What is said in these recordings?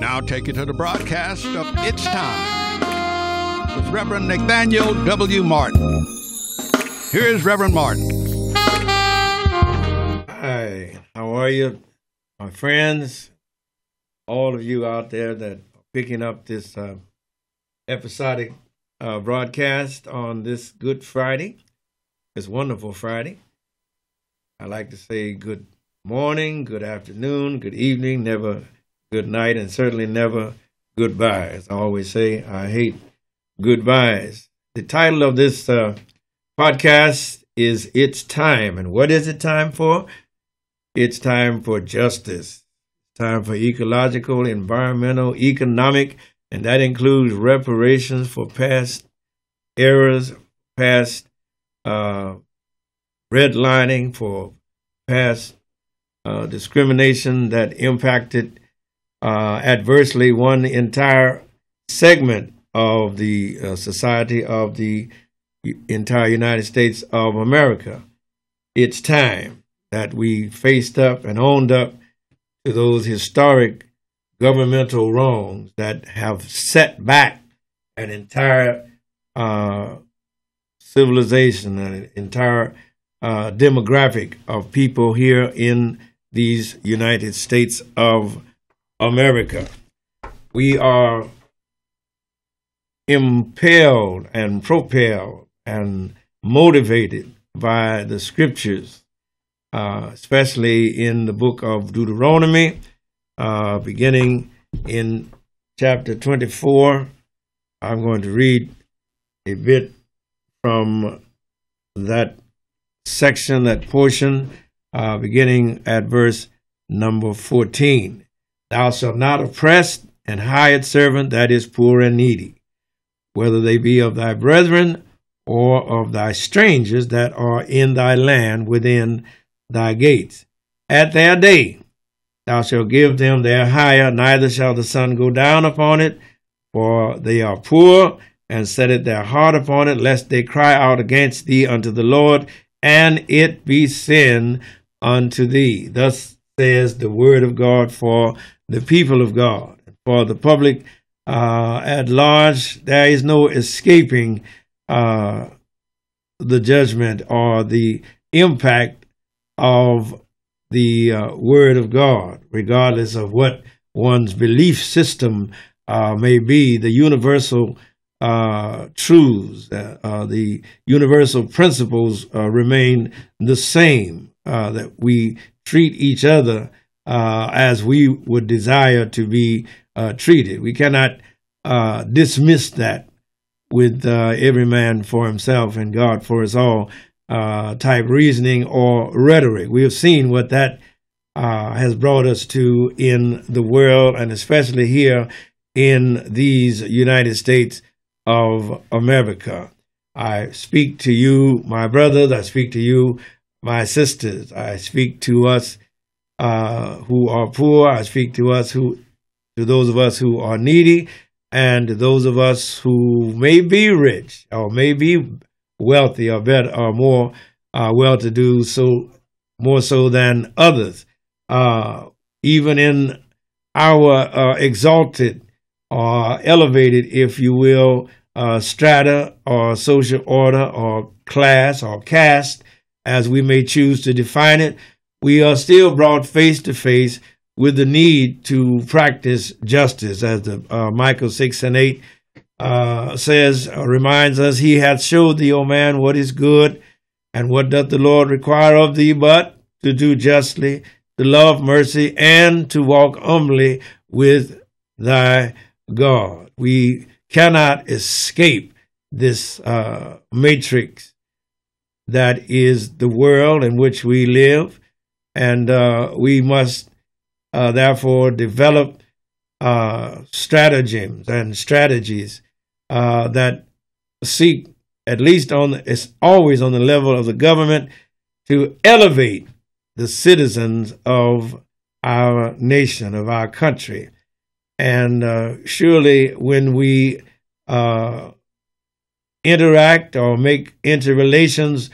now take you to the broadcast of It's Time with Reverend Nathaniel W. Martin. Here is Reverend Martin. Hi, how are you, my friends? All of you out there that are picking up this episodic broadcast on this Good Friday, this wonderful Friday. I like to say good morning, good afternoon, good evening, never good night, and certainly never goodbye. As I always say, I hate goodbyes. The title of this podcast is It's Time. And what is it time for? It's time for justice. It's time for ecological, environmental, economic, and that includes reparations for past errors, past redlining, for past discrimination that impacted adversely one entire segment of the society of the entire United States of America. It's time that we faced up and owned up to those historic governmental wrongs that have set back an entire civilization, an entire demographic of people here in these United States of America. We are impelled and propelled and motivated by the scriptures, especially in the book of Deuteronomy, beginning in chapter 24. I'm going to read a bit from that section, that portion, beginning at verse number 14. Thou shalt not oppress an hired servant that is poor and needy, whether they be of thy brethren or of thy strangers that are in thy land within thy gates. At their day thou shalt give them their hire, neither shall the sun go down upon it, for they are poor, and setteth their heart upon it, lest they cry out against thee unto the Lord, and it be sin unto thee. Thus says the word of God for the people of God. For the public at large, there is no escaping the judgment or the impact of the word of God, regardless of what one's belief system may be. The universal truths, the universal principles remain the same, that we treat each other as we would desire to be treated. We cannot dismiss that with every man for himself and God for us all type reasoning or rhetoric. We have seen what that has brought us to in the world, and especially here in these United States of America. I speak to you, my brothers. I speak to you, my sisters. I speak to us who are poor. I speak to those of us who are needy, and to those of us who may be rich or may be wealthy or better or more well-to-do, so more so than others. Even in our exalted or elevated, if you will, strata or social order or class or caste, as we may choose to define it, we are still brought face to face with the need to practice justice, as the Micah 6:8 says, reminds us, He hath showed thee, O man, what is good, and what doth the Lord require of thee, but to do justly, to love mercy, and to walk humbly with thy God. We cannot escape this matrix that is the world in which we live, and we must therefore develop stratagems and strategies that seek, at least it's always on the level of the government, to elevate the citizens of our nation, of our country. And surely when we interact or make interrelations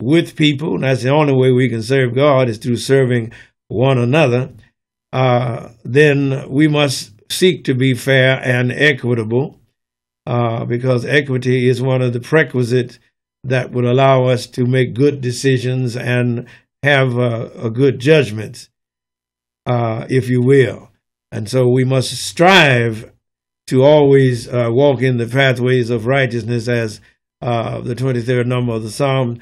with people, and that's the only way we can serve God, is through serving one another, then we must seek to be fair and equitable, because equity is one of the prerequisites that would allow us to make good decisions and have a good judgment, if you will. And so we must strive to always walk in the pathways of righteousness, as the 23rd number of the Psalm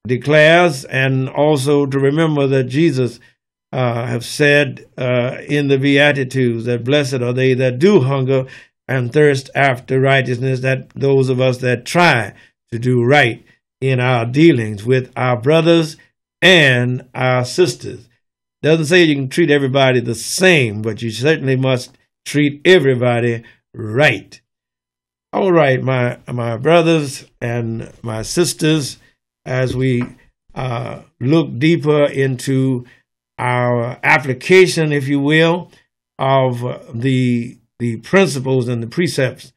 declares, and also to remember that Jesus have said in the Beatitudes that blessed are they that do hunger and thirst after righteousness, that those of us that try to do right in our dealings with our brothers and our sisters. Doesn't say you can treat everybody the same, but you certainly must treat everybody right. All right, my brothers and my sisters, as we look deeper into our application, if you will, of the principles and the precepts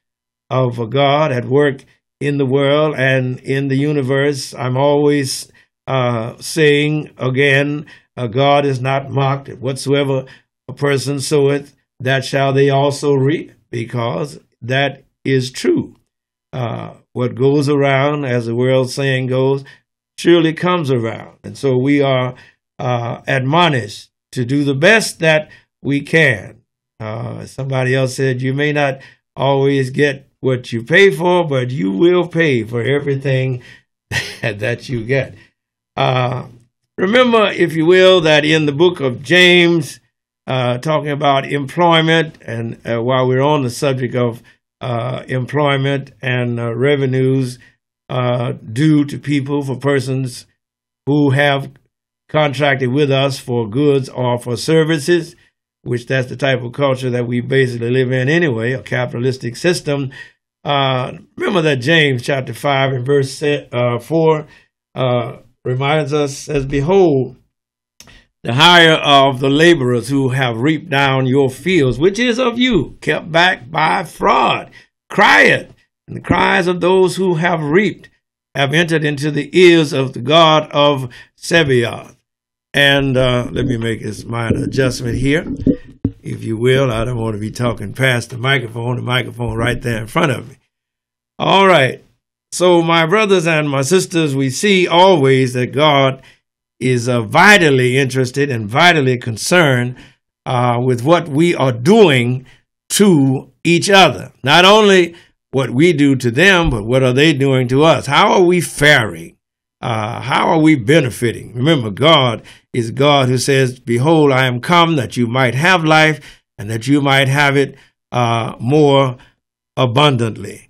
of God at work in the world and in the universe, I'm always saying again, God is not mocked. Whatsoever a person soweth, that shall they also reap, because that is true. What goes around, as the world saying goes, surely comes around. And so we are admonished to do the best that we can. Somebody else said, you may not always get what you pay for, but you will pay for everything that you get. Remember, if you will, that in the book of James, talking about employment, and while we're on the subject of employment and revenues due to people for persons who have contracted with us for goods or for services, which that's the type of culture that we basically live in anyway, a capitalistic system. Remember that James chapter 5 and verse 4 reminds us, says, behold, the hire of the laborers who have reaped down your fields, which is of you, kept back by fraud, crieth, and the cries of those who have reaped have entered into the ears of the God of Sabaoth. And let me make this minor adjustment here, if you will. I don't want to be talking past the microphone right there in front of me. All right. So, my brothers and my sisters, we see always that God is vitally interested and vitally concerned with what we are doing to each other. Not only what we do to them, but what are they doing to us? How are we faring? How are we benefiting? Remember, God is God who says, behold, I am come that you might have life and that you might have it more abundantly.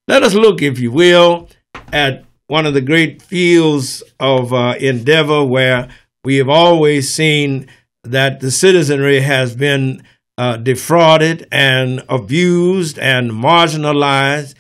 Let us look, if you will, at one of the great fields of endeavor where we have always seen that the citizenry has been defrauded and abused and marginalized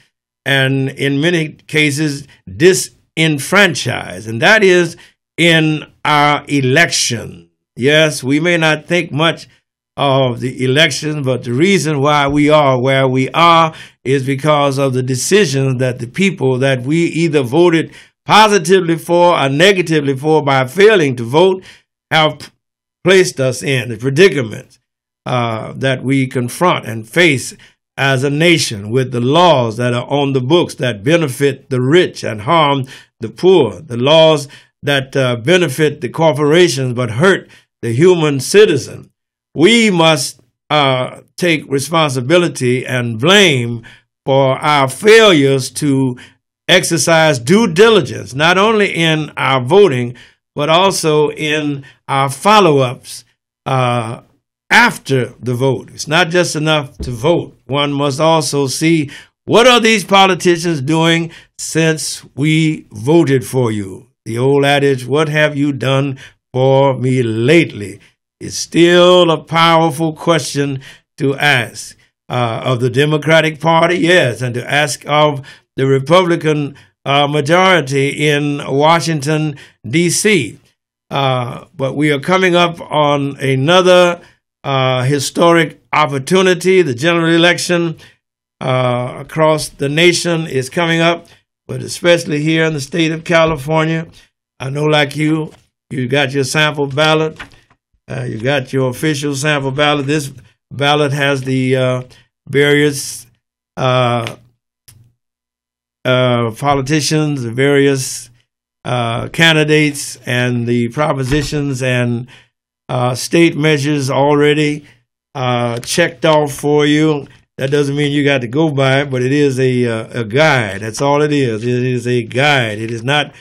and in many cases disenfranchised, and that is in our election. Yes, we may not think much of the election, but the reason why we are where we are is because of the decisions that the people that we either voted positively for or negatively for by failing to vote have placed us in, the predicaments that we confront and face as a nation, with the laws that are on the books that benefit the rich and harm the poor, the laws that benefit the corporations but hurt the human citizen. We must take responsibility and blame for our failures to exercise due diligence, not only in our voting, but also in our follow-ups after the vote. It's not just enough to vote. One must also see, what are these politicians doing since we voted for you? The old adage, what have you done for me lately? Is still a powerful question to ask of the Democratic Party, yes, and to ask of the Republican majority in Washington, D.C. But we are coming up on another historic opportunity. The general election across the nation is coming up, but especially here in the state of California. I know, like you got your sample ballot. You got your official sample ballot. This ballot has the various politicians, the various candidates, and the propositions and state measures already checked off for you. That doesn't mean you got to go by it, but it is a guide. That's all it is. It is a guide. It is not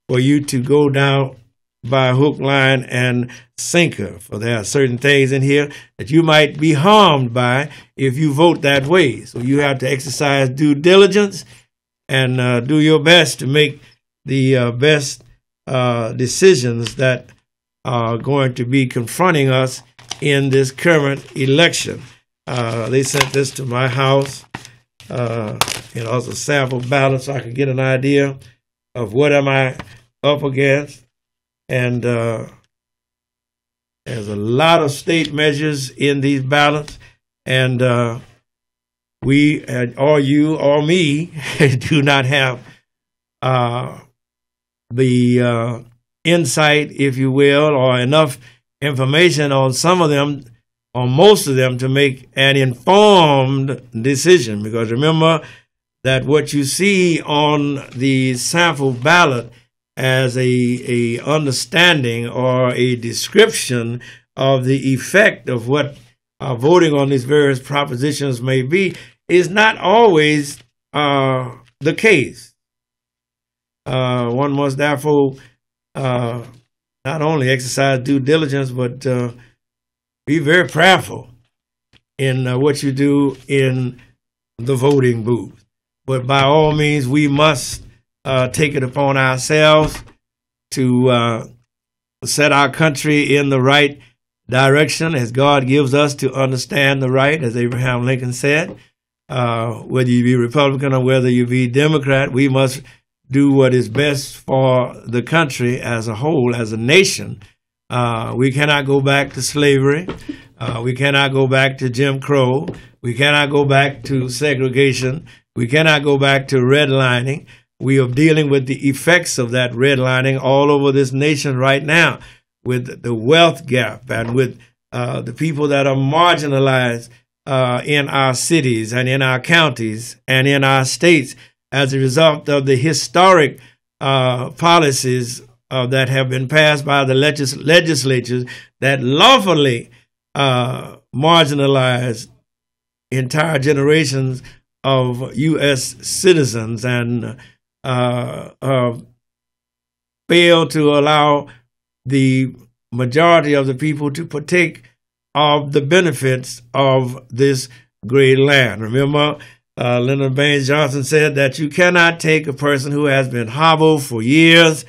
for you to go down by hook, line, and sinker. For there are certain things in here that you might be harmed by if you vote that way. So you have to exercise due diligence and do your best to make the best decisions that are going to be confronting us in this current election. They sent this to my house, as a sample ballot so I could get an idea of what am I up against. And there's a lot of state measures in these ballots, and we, or you, or me, do not have the insight, if you will, or enough information on some of them, on most of them, to make an informed decision. Because remember that what you see on the sample ballot as a understanding or a description of the effect of what voting on these various propositions may be is not always the case. One must therefore not only exercise due diligence, but be very prayerful in what you do in the voting booth. But by all means, we must take it upon ourselves to set our country in the right direction as God gives us to understand the right, as Abraham Lincoln said. Whether you be Republican or whether you be Democrat, we must do what is best for the country as a whole, as a nation. We cannot go back to slavery. We cannot go back to Jim Crow. We cannot go back to segregation. We cannot go back to redlining. We are dealing with the effects of that redlining all over this nation right now, with the wealth gap and with the people that are marginalized in our cities and in our counties and in our states as a result of the historic policies that have been passed by the legislatures that lawfully marginalized entire generations of U.S. citizens and failed to allow the majority of the people to partake of the benefits of this great land. Remember, Lyndon Baines Johnson said that you cannot take a person who has been hobbled for years,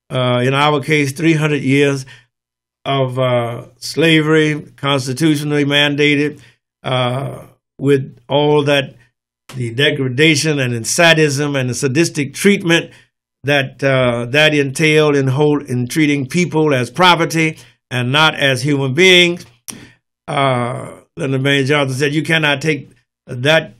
in our case 300 years of slavery, constitutionally mandated, with all that, the degradation and sadism and the sadistic treatment that that entailed in treating people as property and not as human beings. Lyndon Baines Johnson said you cannot take that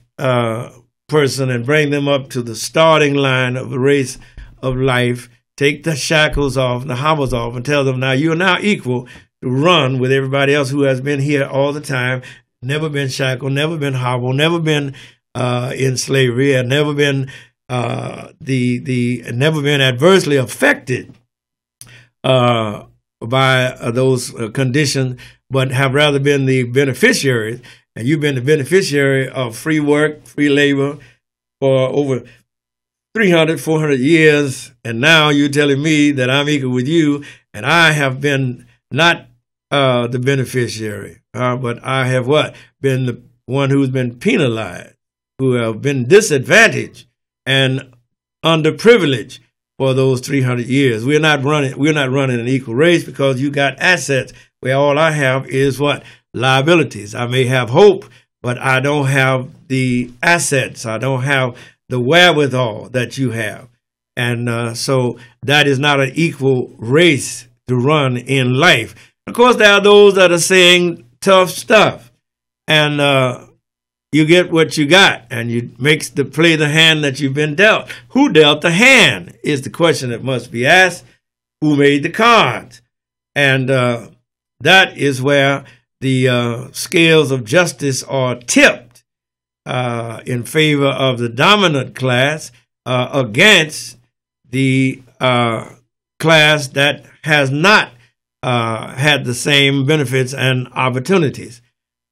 person and bring them up to the starting line of the race of life, take the shackles off, the hobbles off, and tell them, now you're now equal to run with everybody else who has been here all the time, never been shackled, never been hobbled, never been in slavery, and never been never been adversely affected by those conditions, but have rather been the beneficiaries. And you've been the beneficiary of free work, free labor for over 300, 400 years. And now you're telling me that I'm equal with you, and I have been not the beneficiary, but I have what? Been the one who's been penalized, who have been disadvantaged and underprivileged for those 300 years. We're not running an equal race because you got assets where all I have is what? Liabilities. I may have hope, but I don't have the assets. I don't have the wherewithal that you have. And so that is not an equal race to run in life. Of course, there are those that are saying tough stuff, and you get what you got, and you play the hand that you've been dealt. Who dealt the hand is the question that must be asked. Who made the cards? And that is where the scales of justice are tipped in favor of the dominant class against the class that has not had the same benefits and opportunities.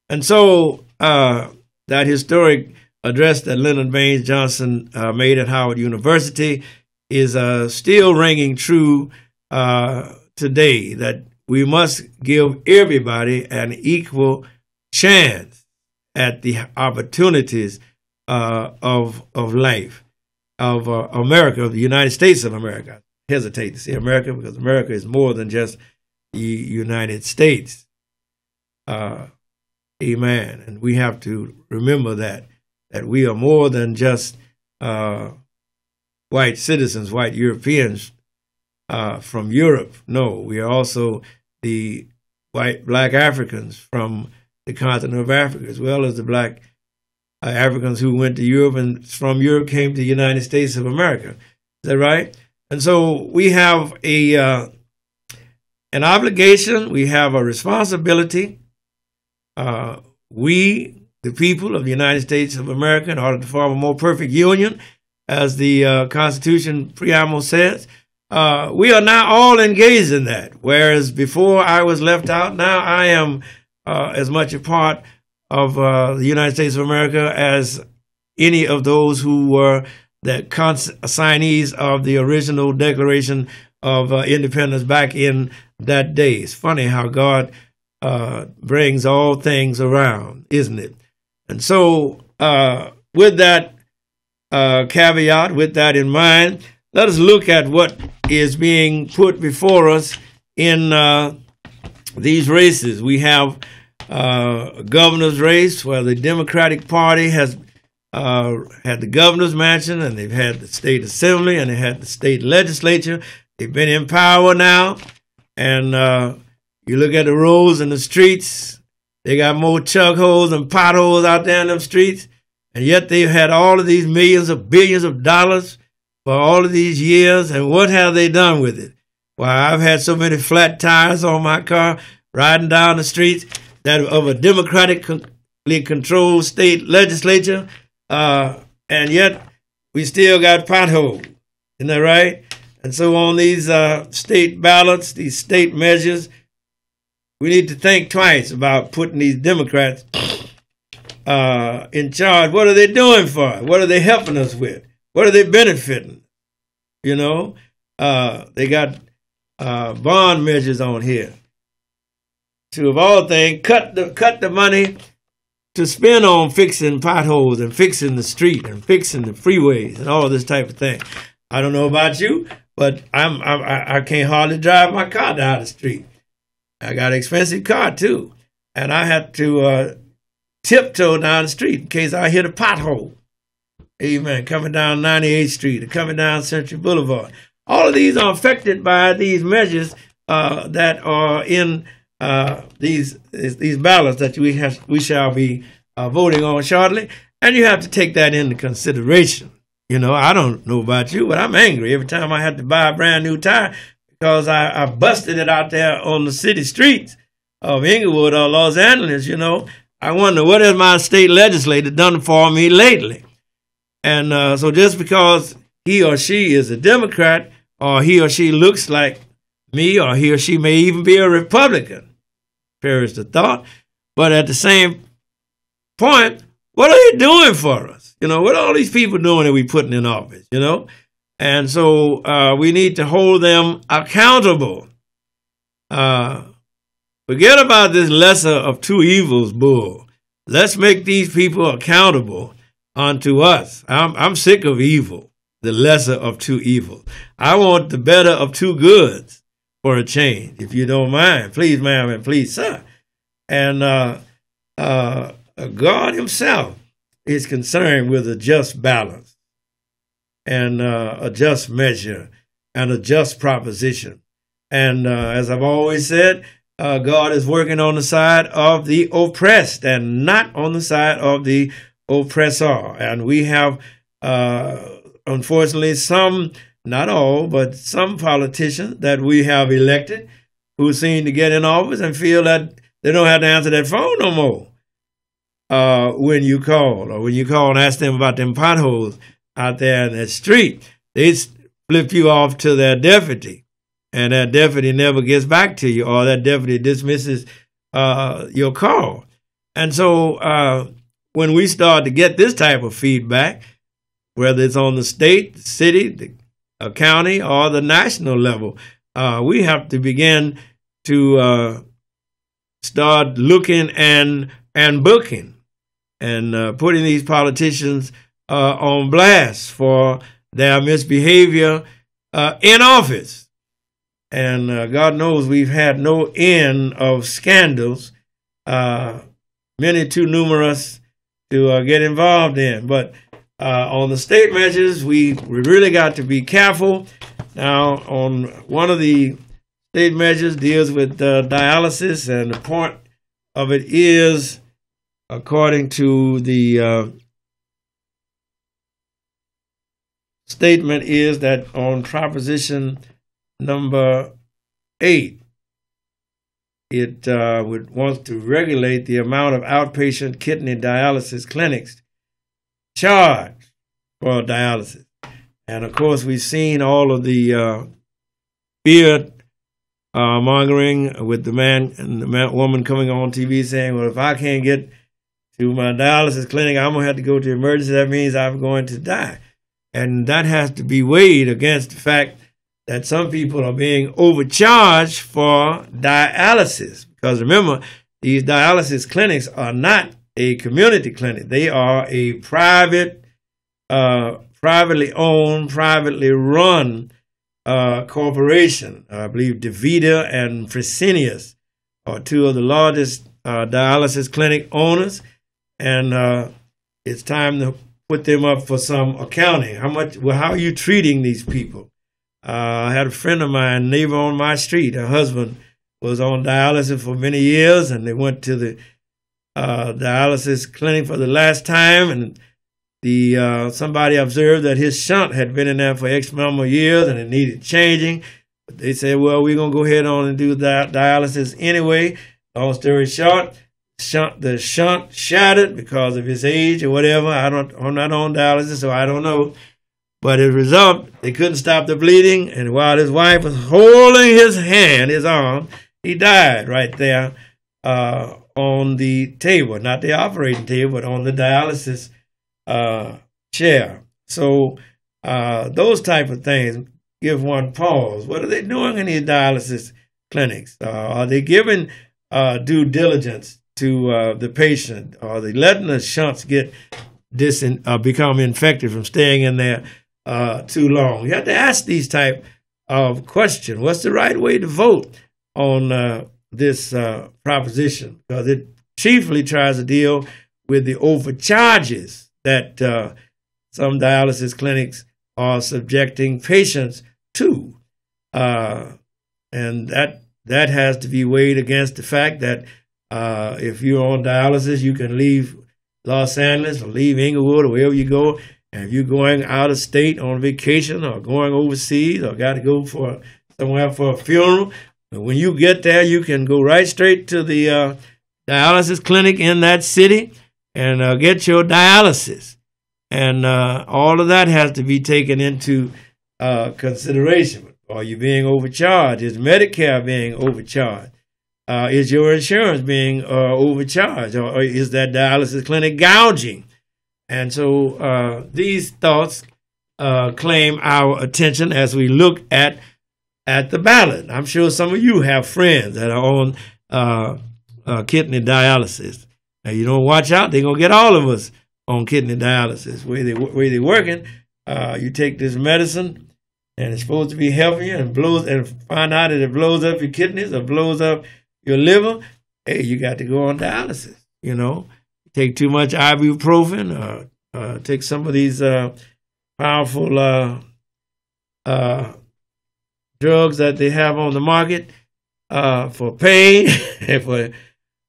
And so that historic address that Lyndon Baines Johnson made at Howard University is still ringing true today, that we must give everybody an equal chance at the opportunities of life, of America, of the United States of America. I hesitate to say America because America is more than just the United States. Amen. And we have to remember that we are more than just white citizens, white Europeans from Europe. No, we are also the black Africans from the continent of Africa, as well as the black Africans who went to Europe and from Europe came to the United States of America. Is that right? And so we have an obligation, we have a responsibility. We, the people of the United States of America, in order to form a more perfect union, as the Constitution preamble says, we are now all engaged in that. Whereas before I was left out, now I am as much a part of the United States of America as any of those who were the signees of the original Declaration of Independence back in that day. It's funny how God brings all things around, isn't it? And so with that caveat, with that in mind, let us look at what is being put before us in these races. We have a governor's race where the Democratic Party has had the governor's mansion, and they've had the state assembly, and they had the state legislature. They've been in power now, and you look at the roads and the streets, they got more chug holes and potholes out there in them streets, and yet they've had all of these millions of billions of dollars for all of these years, and what have they done with it? Well, I've had so many flat tires on my car riding down the streets that of a democratically controlled state legislature, and yet we still got potholes. Isn't that right? And so on these state ballots, these state measures, we need to think twice about putting these Democrats in charge. What are they doing for us? What are they helping us with? What are they benefiting? You know, they got bond measures on here to, of all things, cut the money to spend on fixing potholes and fixing the street and fixing the freeways and all this type of thing. I don't know about you, but I can't hardly drive my car down the street. I got an expensive car too, and I have to tiptoe down the street in case I hit a pothole. Amen. Coming down 98th Street or coming down Century Boulevard. All of these are affected by these measures that are in these ballots that we shall be voting on shortly, and you have to take that into consideration. You know, I don't know about you, but I'm angry every time I have to buy a brand new tire because I busted it out there on the city streets of Inglewood or Los Angeles. You know, I wonder what has my state legislator done for me lately. And so just because he or she is a Democrat, or he or she looks like me, or he or she may even be a Republican, perish the thought, but at the same point, what are they doing for us? You know, what are all these people doing that we putting in office, you know? And so we need to hold them accountable. Forget about this lesser of two evils bull. Let's make these people accountable unto us. I'm sick of evil, the lesser of two evils. I want the better of two goods for a change, if you don't mind. Please, ma'am, and please, sir. And God himself is concerned with a just balance and a just measure and a just proposition. And as I've always said, God is working on the side of the oppressed and not on the side of the oppressor. And we have, unfortunately, some, not all, but some politicians that we have elected who seem to get in office and feel that they don't have to answer that phone no more when you call, or when you call and ask them about them potholes out there in that street. They flip you off to their deputy, and that deputy never gets back to you, or that deputy dismisses your call. And so when we start to get this type of feedback, whether it's on the state, the city, the county, or the national level, we have to begin to start looking and booking and putting these politicians on blast for their misbehavior in office. And God knows we've had no end of scandals, many too numerous to get involved in. But on the state measures, we really got to be careful. Now, on one of the state measures deals with dialysis, and the point of it is, according to the statement, is that on proposition number 8, it wants to regulate the amount of outpatient kidney dialysis clinics charged for dialysis. And of course, we've seen all of the fear mongering with the man and the woman coming on TV saying, well, if I can't get to my dialysis clinic, I'm going to have to go to emergency. That means I'm going to die. And that has to be weighed against the fact that some people are being overcharged for dialysis. Because remember, these dialysis clinics are not a community clinic. They are a privately owned, privately run corporation. I believe DeVita and Fresenius are two of the largest dialysis clinic owners. And it's time to put them up for some accounting. How are you treating these people? I had a friend of mine, neighbor on my street. Her husband was on dialysis for many years, and they went to the dialysis clinic for the last time, and somebody observed that his shunt had been in there for X number of years, and it needed changing. But they said, well, we're going to go ahead on and do dialysis anyway. Long story short, the shunt shattered because of his age or whatever. I'm not on dialysis, so I don't know. But as a result, they couldn't stop the bleeding, and while his wife was holding his hand, his arm, he died right there on the table, not the operating table, but on the dialysis chair. So those type of things give one pause. What are they doing in these dialysis clinics? Are they giving due diligence to the patient? Are they letting the shunts get become infected from staying in there too long? You have to ask these type of questions. What's the right way to vote on this proposition? Because it chiefly tries to deal with the overcharges that some dialysis clinics are subjecting patients to. And that has to be weighed against the fact that if you're on dialysis, you can leave Los Angeles or leave Inglewood or wherever you go. And if you're going out of state on vacation or going overseas or got to go somewhere for a funeral, when you get there, you can go right straight to the dialysis clinic in that city and get your dialysis. And all of that has to be taken into consideration. Are you being overcharged? Is Medicare being overcharged? Is your insurance being overcharged? Or is that dialysis clinic gouging? And so these thoughts claim our attention as we look at the ballot. I'm sure some of you have friends that are on kidney dialysis. Now, you don't watch out, they're going to get all of us on kidney dialysis. Where they're working, you take this medicine, and it's supposed to be helping you, and find out that it blows up your kidneys or blows up your liver. Hey, you got to go on dialysis. You know, take too much ibuprofen, take some of these powerful drugs that they have on the market for pain and for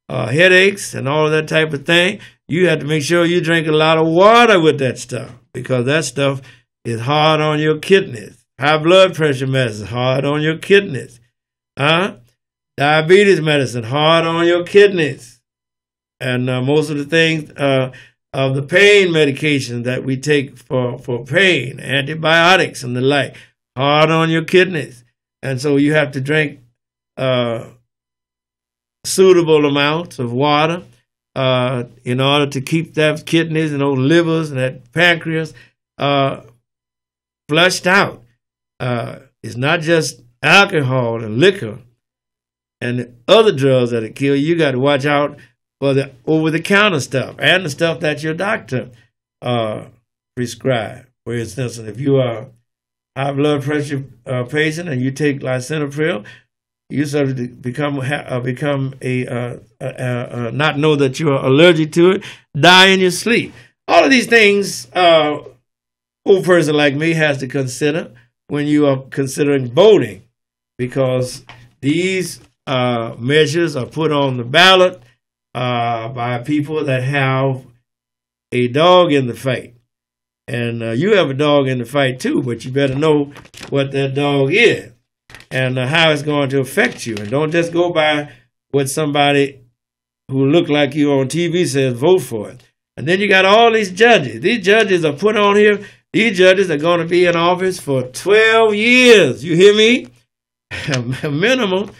headaches and all of that type of thing. You have to make sure you drink a lot of water with that stuff, because that stuff is hard on your kidneys. High blood pressure medicine is hard on your kidneys. Diabetes medicine, hard on your kidneys. And most of the things of the pain medication that we take for pain, antibiotics and the like, hard on your kidneys. And so you have to drink suitable amounts of water in order to keep that kidneys and those livers and that pancreas flushed out. It's not just alcohol and liquor and other drugs that kill you. You got to watch out for the over-the-counter stuff and the stuff that your doctor prescribed. For instance, if you are a high blood pressure patient and you take lisinopril, you sort of become not know that you are allergic to it, die in your sleep. All of these things, old person like me has to consider when you are considering voting, because these measures are put on the ballot by people that have a dog in the fight. And you have a dog in the fight too, but you better know what that dog is and how it's going to affect you. And don't just go by what somebody who look like you on TV says, vote for it. And then you got all these judges. These judges are put on here. These judges are going to be in office for 12 years. You hear me? A minimum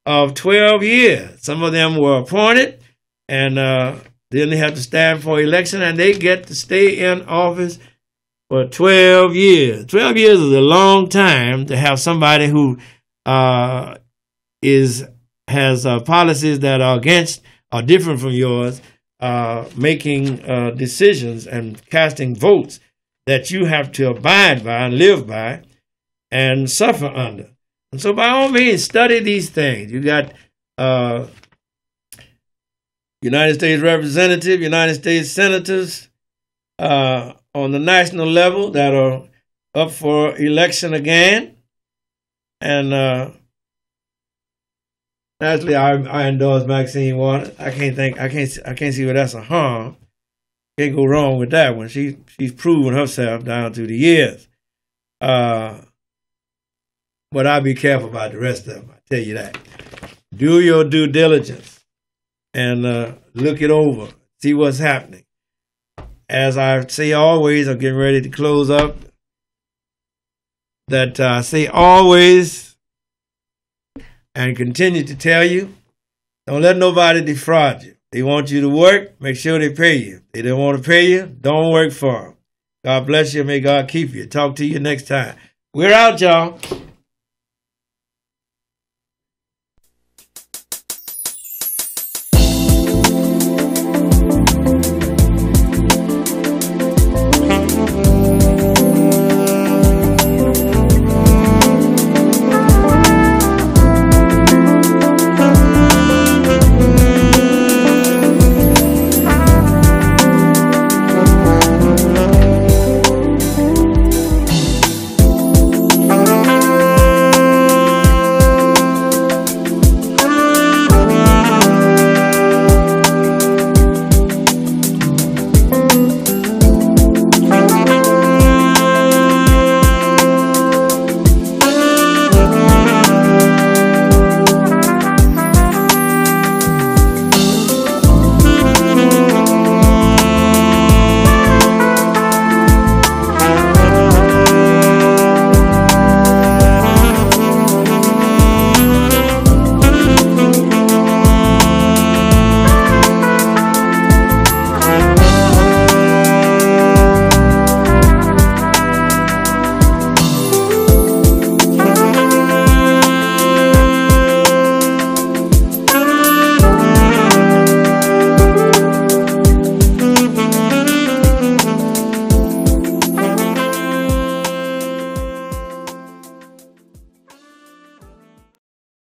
of 12 years. Some of them were appointed, and then they have to stand for election, and they get to stay in office for 12 years. 12 years is a long time to have somebody who has policies that are different from yours, making decisions and casting votes that you have to abide by and live by and suffer under. And so by all means, study these things. You got United States Representatives, United States Senators on the national level that are up for election again. And naturally, I endorse Maxine Waters. I can't see where that's a harm. Can't go wrong with that one. She's proven herself down through the years. But I'll be careful about the rest of them. I tell you that. Do your due diligence and look it over. See what's happening. As I say always, I'm getting ready to close up. That I say always and continue to tell you, don't let nobody defraud you. They want you to work, make sure they pay you. They don't want to pay you, don't work for them. God bless you. May God keep you. Talk to you next time. We're out, y'all.